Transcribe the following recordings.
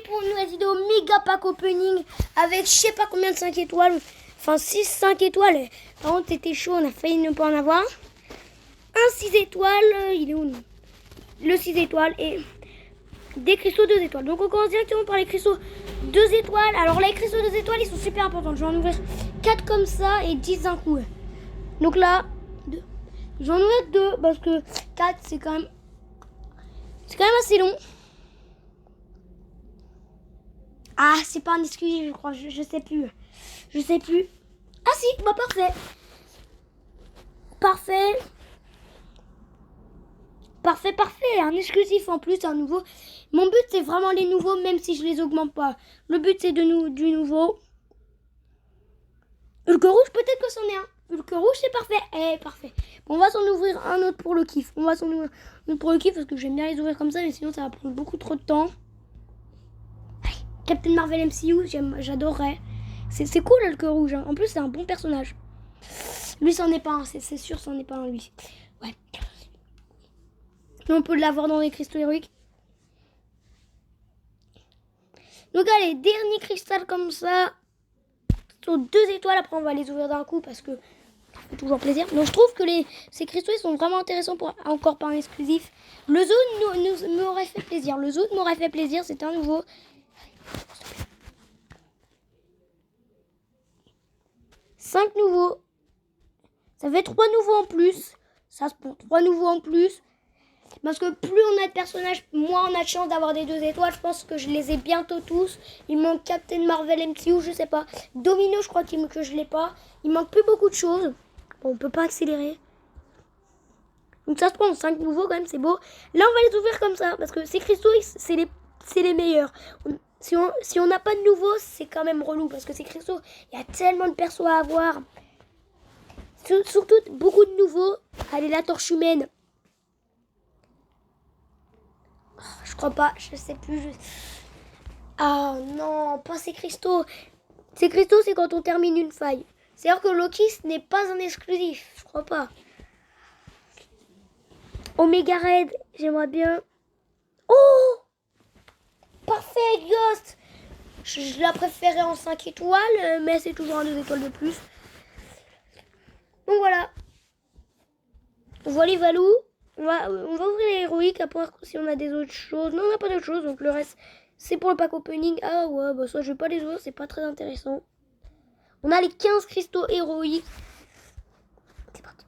pour une nouvelle vidéo méga pack opening avec je sais pas combien de 5 étoiles. Enfin 6-5 étoiles. Par contre c'était chaud, on a failli ne pas en avoir. Un 6 étoiles, il est où nous? Le 6 étoiles et des cristaux 2 étoiles. Donc on commence directement par les cristaux 2 étoiles. Alors les cristaux 2 étoiles ils sont super importants. Je vais en ouvrir 4 comme ça et 10 d'un coup. Donc là, 2. Je vais en ouvrir 2 parce que 4 c'est quand même assez long. Ah, c'est pas un exclusif, je crois. Je sais plus. Ah si, bah parfait. Parfait. Un exclusif en plus, un nouveau. Mon but, c'est vraiment les nouveaux, même si je les augmente pas. Le but, c'est du nouveau. Hulk rouge, peut-être que c'en est un. Hulk rouge, c'est parfait. Parfait. Bon, on va s'en ouvrir un autre pour le kiff. Parce que j'aime bien les ouvrir comme ça, mais sinon, ça va prendre beaucoup trop de temps. Captain Marvel MCU, j'adorerais. C'est cool, Hulk rouge. Hein. En plus, c'est un bon personnage. Lui, c'en est pas un. C'est sûr, c'en est pas un, lui. Ouais. Mais on peut l'avoir dans les cristaux héroïques. Donc, allez, dernier cristal comme ça. Sur 2 étoiles. Après, on va les ouvrir d'un coup parce que ça fait toujours plaisir. Donc, je trouve que ces cristaux, ils sont vraiment intéressants pour encore pas un exclusif. Le Zone m'aurait fait plaisir. C'est un nouveau. 5 nouveaux. Ça fait 3 nouveaux en plus. Ça se prend 3 nouveaux en plus. Parce que plus on a de personnages, moins on a de chance d'avoir des 2 étoiles. Je pense que je les ai bientôt tous. Il manque Captain Marvel MCU, je sais pas. Domino, je crois que je l'ai pas. Il manque plus beaucoup de choses. Bon, on peut pas accélérer. Donc ça se prend 5 nouveaux quand même, c'est beau. Là, on va les ouvrir comme ça. Parce que ces cristaux, c'est les meilleurs. Si on n'a pas de nouveaux, c'est quand même relou. Parce que ces cristaux, il y a tellement de persos à avoir. Surtout beaucoup de nouveaux. Allez, la torche humaine. Oh, je crois pas, je sais plus. Ah non, pas ces cristaux. Ces cristaux, c'est quand on termine une faille. C'est-à-dire que Loki, ce n'est pas un exclusif. Je crois pas. Omega Red, j'aimerais bien. Oh, parfait, Ghost. Je la préférais en 5 étoiles, mais c'est toujours un 2 étoiles de plus. Donc voilà. Voilà, Valou. On va ouvrir les héroïques, à voir si on a des autres choses. Non, on n'a pas d'autres choses, donc le reste, c'est pour le pack opening. Ah ouais, bah ça, je vais pas les ouvrir, c'est pas très intéressant. On a les 15 cristaux héroïques. C'est parti.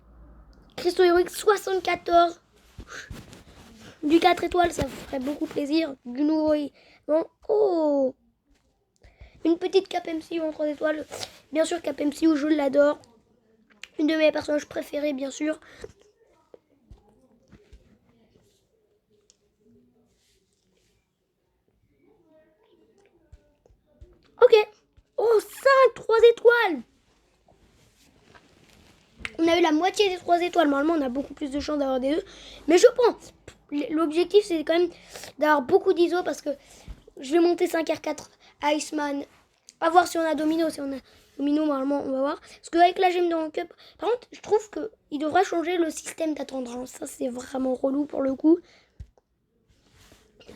Cristaux héroïques 74. Du 4 étoiles, ça ferait beaucoup plaisir. Du nouveau. Bon. Oh. Une petite cape MCU en 3 étoiles. Bien sûr, cape MCU, je l'adore. Une de mes personnages préférés, bien sûr. Ok. Oh, 5, 3 étoiles. On a eu la moitié des 3 étoiles. Normalement, on a beaucoup plus de chances d'avoir des 2. Mais je pense. L'objectif, c'est quand même d'avoir beaucoup d'ISO parce que je vais monter 5R4 Iceman. À voir si on a Domino. Si on a Domino, normalement, on va voir. Parce qu'avec la gemme de rank up, par contre, je trouve qu'il devrait changer le système d'attendre. Ça, c'est vraiment relou pour le coup.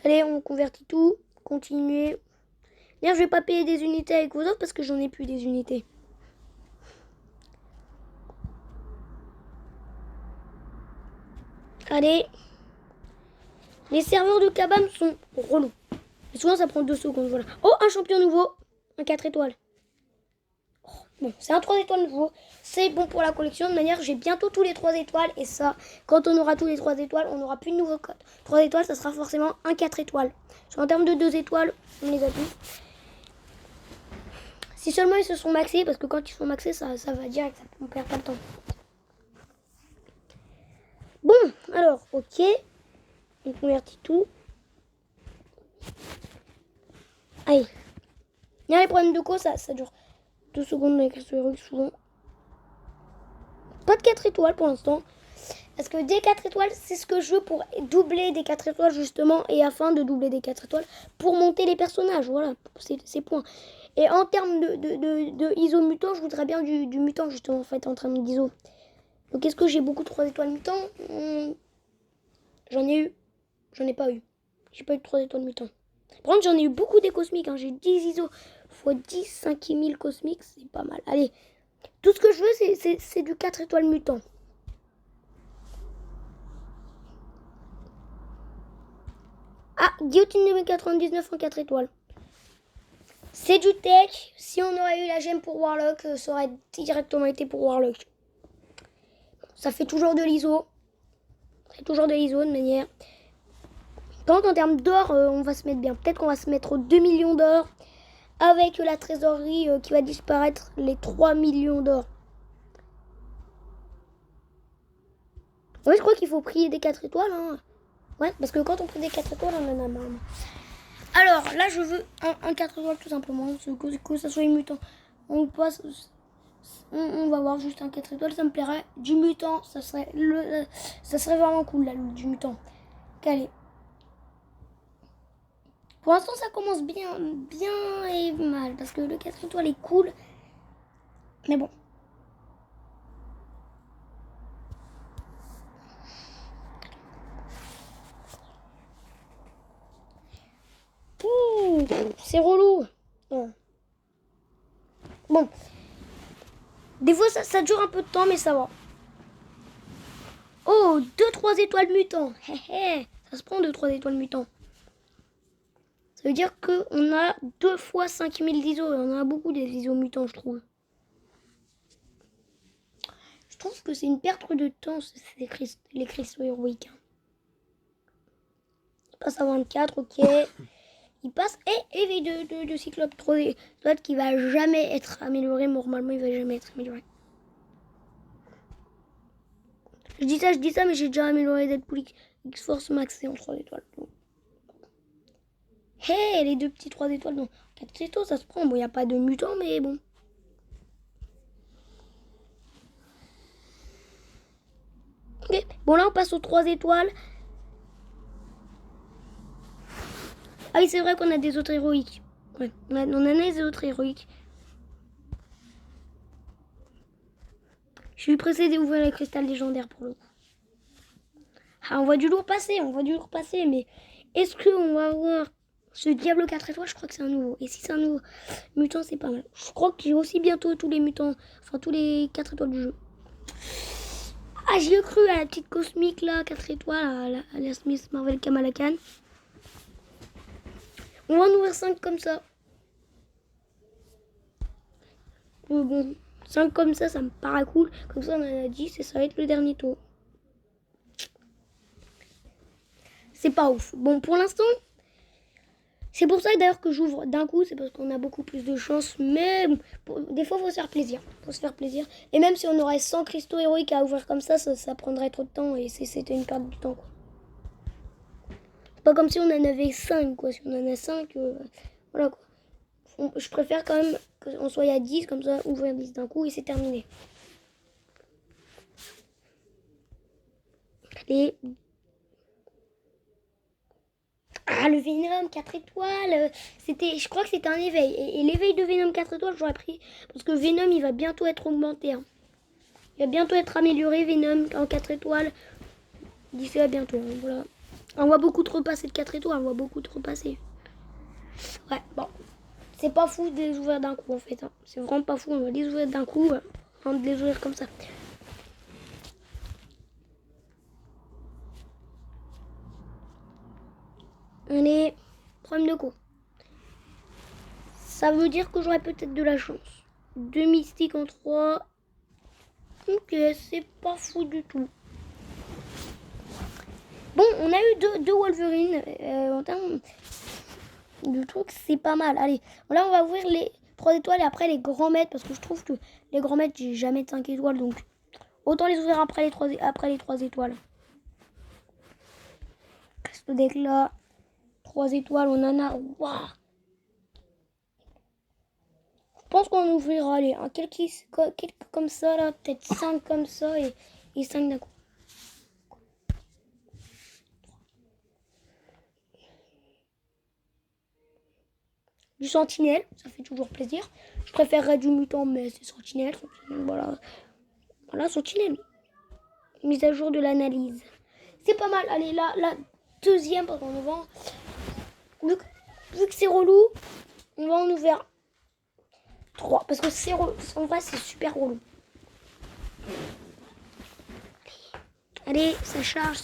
Allez, on convertit tout. Continuer. D'ailleurs, je vais pas payer des unités avec vos autres parce que j'en ai plus des unités. Allez. Les serveurs de Kabam sont relous. Et souvent, ça prend 2 secondes. Voilà. Oh, un champion nouveau. Un 4 étoiles. Oh, bon, c'est un 3 étoiles nouveau. C'est bon pour la collection. De manière, j'ai bientôt tous les 3 étoiles. Et ça, quand on aura tous les 3 étoiles, on n'aura plus de nouveaux codes. 3 étoiles, ça sera forcément un 4 étoiles. Parce qu'en termes de 2 étoiles, on les a tous. Si seulement ils se sont maxés, parce que quand ils sont maxés, ça va direct. On perd pas le temps. Bon, alors, ok. On convertit tout. Allez. Il y a les problèmes de co, ça dure 2 secondes avec les héroïques souvent. Pas de 4 étoiles pour l'instant. Parce que des 4 étoiles, c'est ce que je veux pour doubler des 4 étoiles justement. Et afin de doubler des 4 étoiles, pour monter les personnages. Voilà, c'est point. Et en termes de ISO mutant, je voudrais bien du mutant justement en fait en termes d'ISO. Donc est-ce que j'ai beaucoup de 3 étoiles mutant? J'en ai eu. J'en ai pas eu. J'ai pas eu de 3 étoiles mutant. Par contre, j'en ai eu beaucoup des cosmiques. Hein. J'ai 10 ISO x 10, 5000 cosmiques. C'est pas mal. Allez, tout ce que je veux, c'est du 4 étoiles mutant. Ah, guillotine 2099 en 4 étoiles. C'est du tech. Si on aurait eu la gemme pour Warlock, ça aurait directement été pour Warlock. Ça fait toujours de l'ISO. C'est toujours de l'ISO de manière. Par contre, en termes d'or, on va se mettre bien. Peut-être qu'on va se mettre aux 2 millions d'or. Avec la trésorerie qui va disparaître, les 3 millions d'or. Ouais, je crois qu'il faut prier des 4 étoiles. Hein. Ouais, parce que quand on prie des 4 étoiles, on en a marre. Alors, là, je veux un 4 étoiles tout simplement. Que ça soit mutant. On passe... On va voir juste un 4 étoiles, ça me plairait. Du mutant, ça serait vraiment cool, là, du mutant. Allez. Pour l'instant, ça commence bien et mal. Parce que le 4 étoiles est cool. Mais bon. C'est relou. Bon. Des fois, ça dure un peu de temps, mais ça va. Oh, 2-3 étoiles mutants. Ça se prend 2-3 étoiles mutants. Ça veut dire qu'on a 2 fois 5000 d'ISO. On en a beaucoup des ISO mutants, je trouve. Je trouve que c'est une perte de temps, les cristaux héroïques. Il passe à 24, ok. Il passe. Et éveil de Cyclope 3D. Qui va jamais être amélioré. Normalement, il va jamais être amélioré. Je dis ça, mais j'ai déjà amélioré Deadpool X-Force Max et en 3 étoiles. Hey, les deux petits 3 étoiles, non. 4 étoiles, ça se prend. Bon, il n'y a pas de mutant, mais bon. Okay. Bon, là, on passe aux 3 étoiles. Ah oui, c'est vrai qu'on a des autres héroïques. Ouais, on a des autres héroïques. Je suis pressée d'ouvrir les cristals légendaires pour le coup. Ah, on voit du lourd passer, mais est-ce qu'on va avoir ce Diablo 4 étoiles? Je crois que c'est un nouveau. Et si c'est un nouveau mutant, c'est pas mal. Je crois que j'ai aussi bientôt tous les mutants, enfin tous les 4 étoiles du jeu. Ah, j'y ai cru à la petite cosmique là, 4 étoiles, à la Smith Marvel Kamala Khan. On va en ouvrir 5 comme ça. Bon, 5 comme ça me paraît cool. Comme ça, on en a 10 et ça va être le dernier tour. C'est pas ouf. Bon, pour l'instant, c'est pour ça d'ailleurs que j'ouvre d'un coup. C'est parce qu'on a beaucoup plus de chance. Mais des fois, il faut se faire plaisir. Et même si on aurait 100 cristaux héroïques à ouvrir comme ça prendrait trop de temps. Et c'était une perte de temps, quoi. C'est pas comme si on en avait 5, quoi. Si on en a 5, voilà, quoi. Je préfère quand même qu'on soit à 10, comme ça, ouvrir 10 d'un coup et c'est terminé. Allez. Ah, le Venom 4 étoiles. Je crois que c'était un éveil. Et l'éveil de Venom 4 étoiles, j'aurais pris. Parce que Venom, il va bientôt être augmenté. Hein. Il va bientôt être amélioré, Venom, en 4 étoiles. D'ici à bientôt. Hein, voilà. On voit beaucoup trop passer de 4 étoiles. On voit beaucoup trop passer. Ouais, bon. C'est pas fou de les ouvrir d'un coup, en fait. Hein. C'est vraiment pas fou. On va les ouvrir d'un coup. Avant de les ouvrir comme ça. Allez, problème de coup. Ça veut dire que j'aurai peut-être de la chance. 2 mystiques en 3. Ok, c'est pas fou du tout. Bon, on a eu deux Wolverine. En termes de trucs, c'est pas mal. Allez, là, on va ouvrir les 3 étoiles et après les grands maîtres. Parce que je trouve que les grands maîtres, j'ai jamais de 5 étoiles. Donc, autant les ouvrir après les 3 étoiles. Ce deck là, 3 étoiles, on en a. Waouh! Je pense qu'on ouvrira quelques comme ça là, peut-être 5 comme ça et 5 d'un coup. Du sentinelle, ça fait toujours plaisir. Je préférerais du mutant, mais c'est sentinelle. Voilà, sentinelle. Mise à jour de l'analyse. C'est pas mal. Allez, là, la deuxième, parce qu'on vend. Vu que c'est relou, on va en ouvrir 3. Parce que c'est en vrai, c'est super relou. Allez, ça charge.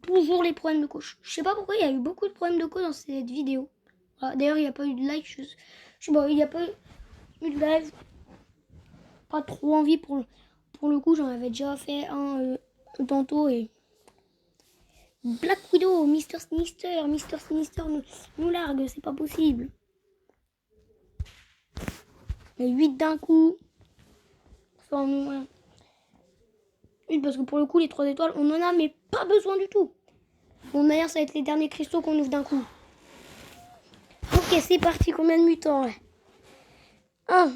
Toujours les problèmes de coach. Je sais pas pourquoi il y a eu beaucoup de problèmes de coach dans cette vidéo. Voilà, d'ailleurs, il n'y a pas eu de like. Je sais pas, il n'y a pas eu de live. Pas trop envie pour le coup. J'en avais déjà fait un tantôt. Et Black Widow, Mister Sinister nous largue. C'est pas possible. Mais 8 d'un coup. Enfin, ouais. 8 parce que pour le coup, les 3 étoiles, on en a, mais pas besoin du tout. Bon, d'ailleurs, ça va être les derniers cristaux qu'on ouvre d'un coup. Ok, c'est parti. Combien de mutants? 1,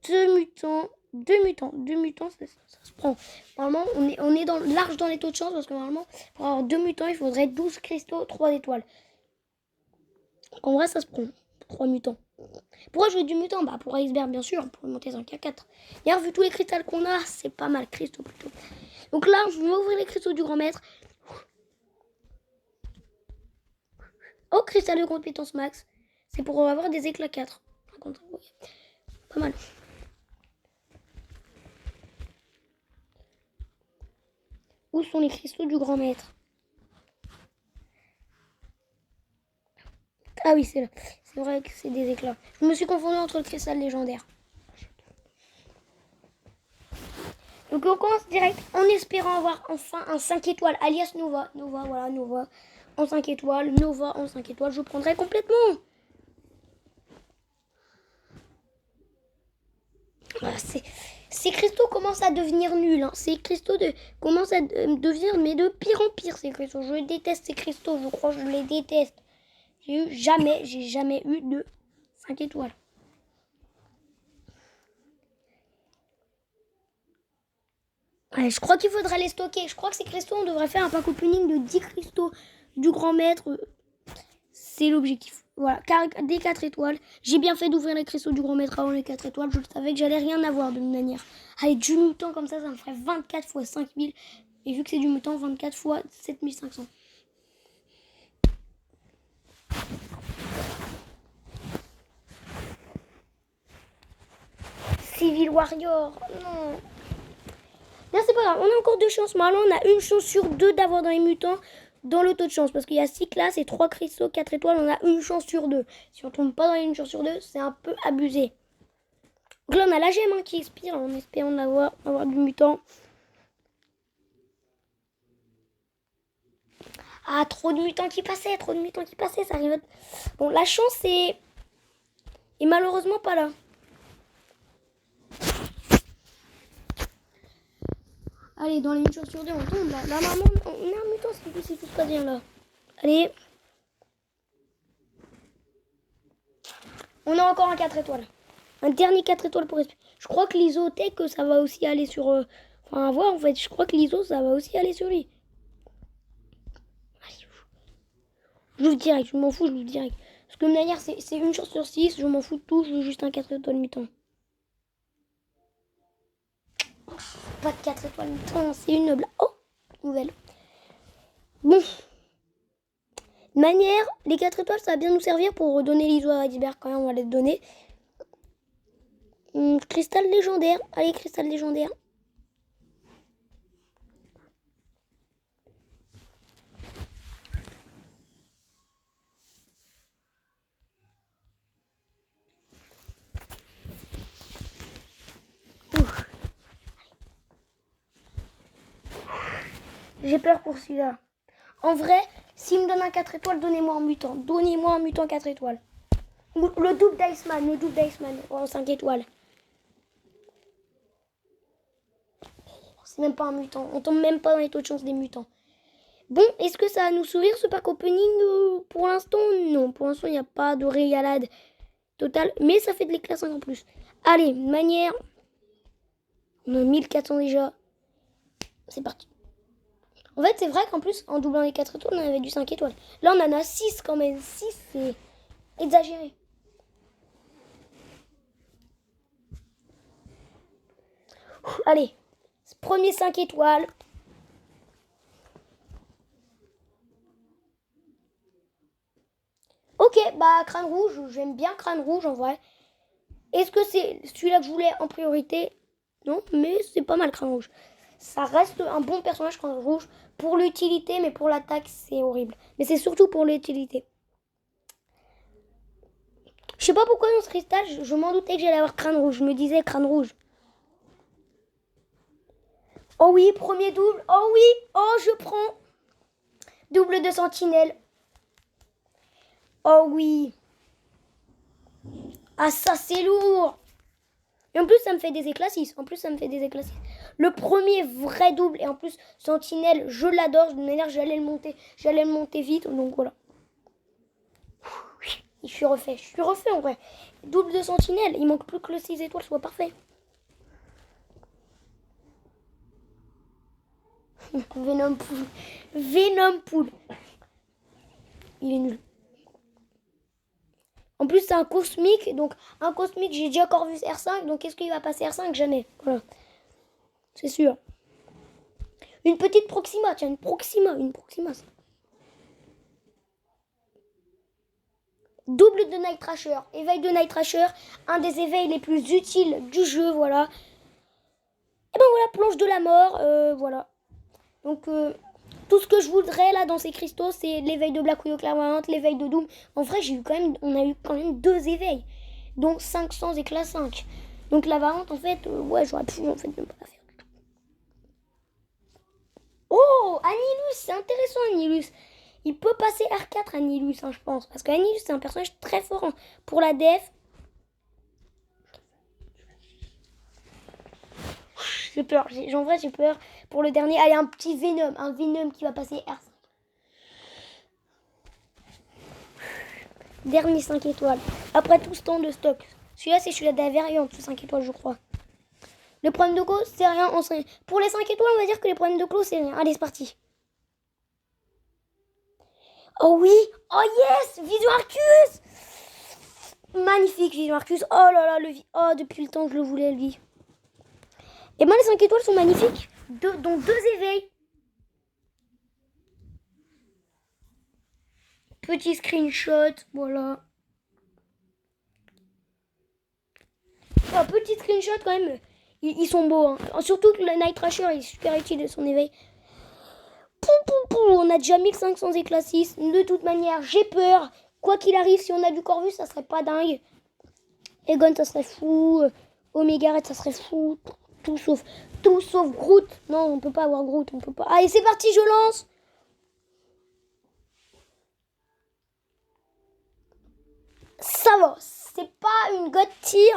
2 mutants. 2 mutants, ça se prend. Normalement, on est large dans les taux de chance parce que normalement, pour avoir 2 mutants, il faudrait 12 cristaux, 3 étoiles. Donc en vrai, ça se prend. 3 mutants. Pourquoi je veux du mutant? Bah, pour iceberg, bien sûr, pour monter 5 à 4. D'ailleurs, vu tous les cristals qu'on a, c'est pas mal, cristaux plutôt. Donc là, je vais ouvrir les cristaux du grand maître. Oh, cristal de compétence max. C'est pour avoir des éclats 4. Pas mal. Où sont les cristaux du grand maître? Ah oui, c'est là. C'est vrai que c'est des éclats. Je me suis confondu entre le cristal légendaire. Donc on commence direct en espérant avoir enfin un 5 étoiles, alias Nova. Nova en 5 étoiles. Nova en 5 étoiles, je prendrai complètement. Voilà, ces cristaux commencent à devenir nuls. Hein. Ces cristaux commencent à devenir, mais de pire en pire, ces cristaux. Je déteste ces cristaux, je crois que je les déteste. J'ai jamais eu de 5 étoiles. Ouais, je crois qu'il faudra les stocker. Je crois que ces cristaux, on devrait faire un pack opening de 10 cristaux du grand maître. C'est l'objectif. Voilà, des 4 étoiles. J'ai bien fait d'ouvrir les cristaux du grand maître avant les 4 étoiles. Je savais que j'allais rien avoir de manière. Allez, du mutant comme ça me ferait 24 fois 5000. Et vu que c'est du mutant, 24 fois 7500. Civil Warrior, non. Là, c'est pas grave, on a encore 2 chances. Maintenant, on a une chance sur 2 d'avoir dans les mutants dans le taux de chance. Parce qu'il y a 6 classes et 3 cristaux, 4 étoiles. On a une chance sur 2. Si on tombe pas dans une chance sur 2, c'est un peu abusé. Donc là, on a la gemme qui expire en espérant avoir du mutant. Ah, trop de mutants qui passaient, ça arrive. Bon, la chance est malheureusement pas là. Allez, dans les mutants sur 2, on tombe là. Là, normalement, on est un mutant si tout se passe bien là. Allez. On a encore un 4 étoiles. Un dernier 4 étoiles pour respirer. Je crois que l'isotech, ça va aussi aller sur... Enfin, à voir en fait. Je crois que l'iso, ça va aussi aller sur lui. Je l'ouvre direct, je m'en fous, je l'ouvre direct. Parce que de manière, c'est une chance sur 6, je m'en fous de tout, je veux juste un 4 étoiles mutant. Pas de 4 étoiles mutant, c'est une blague. Oh, nouvelle. Bon. De manière, les 4 étoiles, ça va bien nous servir pour redonner l'ISO à iceberg quand même, on va les donner. Cristal légendaire. Allez, cristal légendaire. J'ai peur pour celui-là. En vrai, s'il me donne un 4 étoiles, donnez-moi un mutant. Donnez-moi un mutant 4 étoiles. Le double d'Iceman, en 5 étoiles. C'est même pas un mutant. On tombe même pas dans les taux de chance des mutants. Bon, est-ce que ça va nous sourire ce pack opening? Pour l'instant, non. Pour l'instant, il n'y a pas de régalade totale. Mais ça fait de l'éclat 5 en plus. Allez, manière. On a 1400 déjà. C'est parti. En fait, c'est vrai qu'en plus, en doublant les 4 étoiles, on avait du 5 étoiles. Là, on en a 6 quand même. 6, c'est exagéré. Allez, premier 5 étoiles. Ok, bah crâne rouge, j'aime bien crâne rouge en vrai. Est-ce que c'est celui-là que je voulais en priorité? Non, mais c'est pas mal crâne rouge. Ça reste un bon personnage crâne rouge pour l'utilité, mais pour l'attaque, c'est horrible. Mais c'est surtout pour l'utilité. Je sais pas pourquoi dans ce cristal, je m'en doutais que j'allais avoir crâne rouge. Je me disais crâne rouge. Oh oui, premier double. Oh oui, oh je prends. Double de sentinelle. Oh oui. Ah ça c'est lourd. Et en plus ça me fait des éclats 6. Le premier vrai double et en plus sentinelle, je l'adore. De toute manière j'allais le monter vite. Donc voilà. Je suis refait en vrai. Double de sentinelle, il manque plus que le 6 étoiles soit parfait. Venom Pool. Il est nul. En plus c'est un cosmique, donc un cosmique j'ai déjà encore vu R5, donc est-ce qu'il va passer R5? Jamais. Voilà. C'est sûr. Une petite Proxima, tiens, une Proxima. Double de Night Thrasher, éveil de Night Thrasher, un des éveils les plus utiles du jeu, voilà. Et ben voilà, planche de la mort, voilà. Donc tout ce que je voudrais là dans ces cristaux, c'est l'éveil de Black Widow clairvoyante, l'éveil de Doom. En vrai, on a eu quand même 2 éveils, donc 500 éclats 5. Donc la variante, en fait, ouais, j'aurais pu en fait même pas la faire. Oh, Annihilus, c'est intéressant Annihilus. Il peut passer R4 Annihilus, hein, je pense. Parce qu'Annihilus, c'est un personnage très fort hein, pour la def. J'ai peur. En vrai, j'ai peur pour le dernier. Allez, un petit Venom. Un Venom qui va passer R5. Dernier 5 étoiles. Après tout ce temps de stock. Celui-là, c'est celui-là de la variante, 5 étoiles, je crois. Le problème de clos, c'est rien. Pour les 5 étoiles, on va dire que les problèmes de clos, c'est rien. Allez, c'est parti. Oh oui. Oh yes. Vision Arcus. Magnifique, Vision Arcus. Oh là là, oh, depuis le temps que je le voulais, lui. Et ben les 5 étoiles sont magnifiques. Donc 2 éveils. Petit screenshot, voilà. Oh, petit screenshot quand même. Ils sont beaux. Hein. Surtout que le Night Thrasher est super utile de son éveil. On a déjà 1500 éclats 6. De toute manière, j'ai peur. Quoi qu'il arrive, si on a du Corvus, ça serait pas dingue. Egon, ça serait fou. Omega Red, ça serait fou. Tout sauf Groot. Non, on peut pas avoir Groot. On peut pas. Allez, c'est parti, je lance. Ça va. C'est pas une god tier.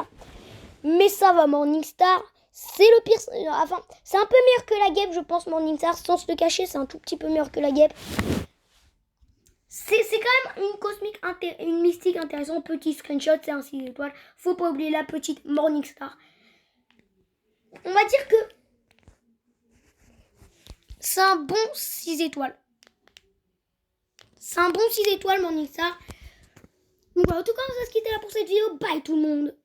Mais ça va, Morningstar. C'est le pire. Enfin, c'est un peu meilleur que la guêpe, je pense, Morningstar. Sans se le cacher, c'est un tout petit peu meilleur que la guêpe. C'est quand même une cosmique, une mystique intéressante. Petit screenshot, c'est un 6 étoiles. Faut pas oublier la petite Morningstar. On va dire que c'est un bon 6 étoiles. C'est un bon 6 étoiles, Morningstar. Donc en tout cas, on va se quitter là pour cette vidéo. Bye tout le monde.